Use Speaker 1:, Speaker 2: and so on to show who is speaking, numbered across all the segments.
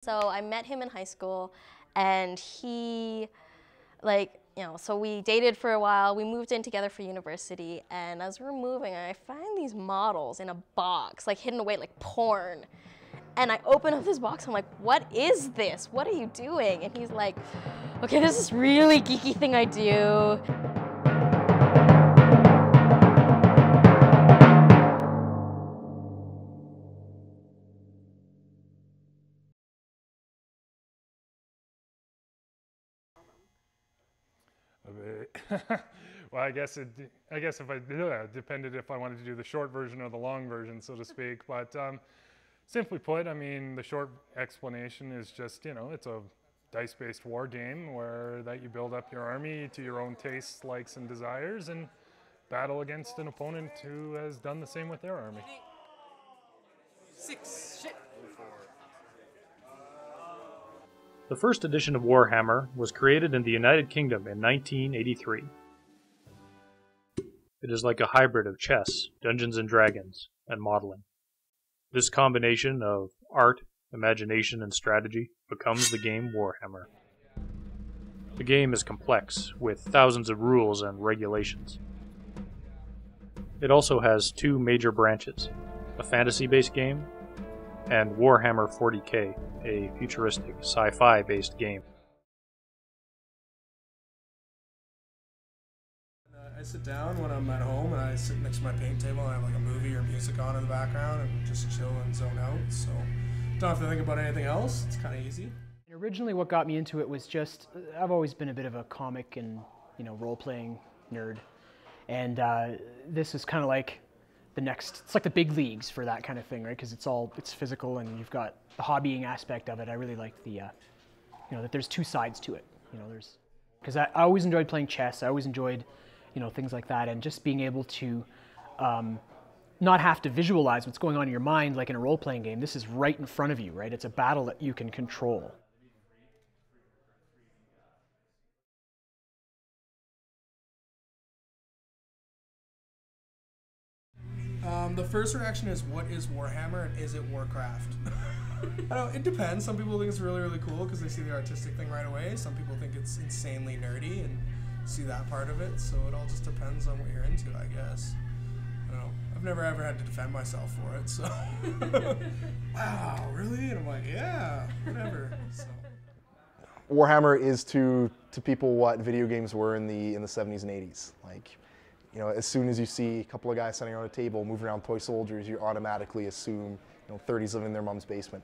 Speaker 1: So I met him in high school, and he, so we dated for a while. We moved in together for university, and as we're moving, I find these models in a box, like hidden away like porn. And I open up this box, I'm like, what is this? What are you doing? And he's like, okay, this is really geeky thing I do.
Speaker 2: Well, I guess if I depended if I wanted to do the short version or the long version, so to speak. But simply put, I mean, the short explanation is just, it's a dice-based war game where that you build up your army to your own tastes, likes, and desires, and battle against an opponent who has done the same with their army.
Speaker 3: 6, shit.
Speaker 4: The first edition of Warhammer was created in the United Kingdom in 1983. It is like a hybrid of chess, Dungeons & Dragons, and modeling. This combination of art, imagination, and strategy becomes the game Warhammer. The game is complex, with thousands of rules and regulations. It also has two major branches, a fantasy-based game and Warhammer 40K, a futuristic sci-fi based game.
Speaker 3: I sit down when I'm at home and I sit next to my paint table and I have like a movie or music on in the background and just chill and zone out, so don't have to think about anything else. It's kind of easy.
Speaker 5: Originally what got me into it was just, I've always been a bit of a comic and role-playing nerd, and this is kind of like the next, it's like the big leagues for that kind of thing, right? Because it's physical and you've got the hobbying aspect of it. I really like the, that there's two sides to it. Because I always enjoyed playing chess. I always enjoyed, things like that, and just being able to not have to visualize what's going on in your mind like in a role-playing game. This is right in front of you, right? It's a battle that you can control.
Speaker 3: The first reaction is, what is Warhammer and is it Warcraft? It depends. Some people think it's really, really cool because they see the artistic thing right away. Some people think it's insanely nerdy and see that part of it. So it all just depends on what you're into, I guess. I don't know. I've never ever had to defend myself for it, so. Wow, really? And I'm like, yeah, whatever. So.
Speaker 6: Warhammer is to people what video games were in the 70s and 80s. Like, as soon as you see a couple of guys sitting around a table moving around toy soldiers, you automatically assume 30s living in their mom's basement.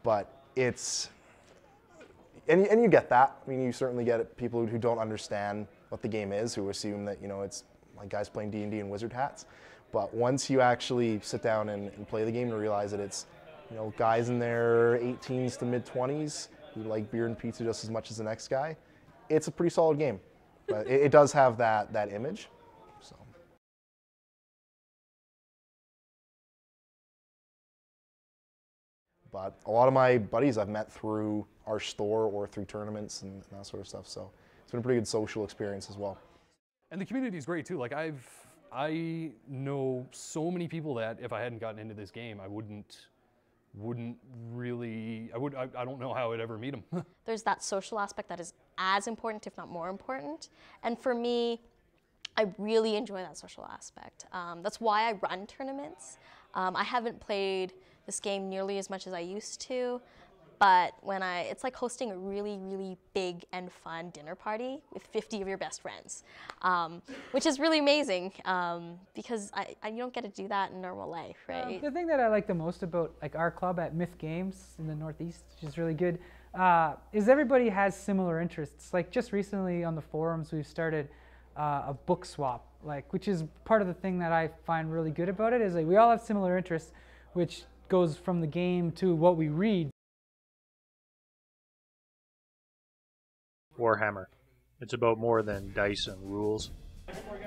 Speaker 6: But it's, and you get that. I mean, you certainly get it, people who don't understand what the game is, who assume that it's like guys playing D&D and wizard hats. But once you actually sit down and play the game and realize that it's guys in their 18s to mid-20s who like beer and pizza just as much as the next guy, it's a pretty solid game. But it does have that image. So. But a lot of my buddies I've met through our store or through tournaments and that sort of stuff. So it's been a pretty good social experience as well.
Speaker 7: And the community is great too. Like I know so many people that if I hadn't gotten into this game, I wouldn't really, I don't know how I'd ever meet them.
Speaker 1: There's that social aspect that is as important, if not more important. And for me, I really enjoy that social aspect. That's why I run tournaments. I haven't played this game nearly as much as I used to, but it's like hosting a really, really big and fun dinner party with 50 of your best friends, which is really amazing because you don't get to do that in normal life, right?
Speaker 8: The thing that I like the most about our club at Myth Games in the Northeast, which is really good, is everybody has similar interests. Like just recently on the forums, we've started a book swap, which is part of the thing that I find really good about it, is we all have similar interests, which goes from the game to what we read.
Speaker 4: Warhammer. It's about more than dice and rules.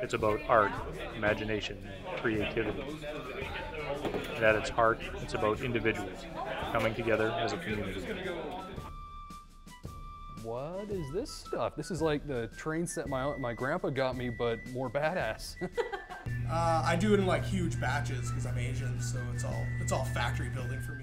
Speaker 4: It's about art, imagination, and creativity. And at its heart, it's about individuals coming together as a community.
Speaker 7: What is this stuff? This is like the train set my grandpa got me, but more badass.
Speaker 3: I do it in like huge batches because I'm Asian, so it's all factory building for me.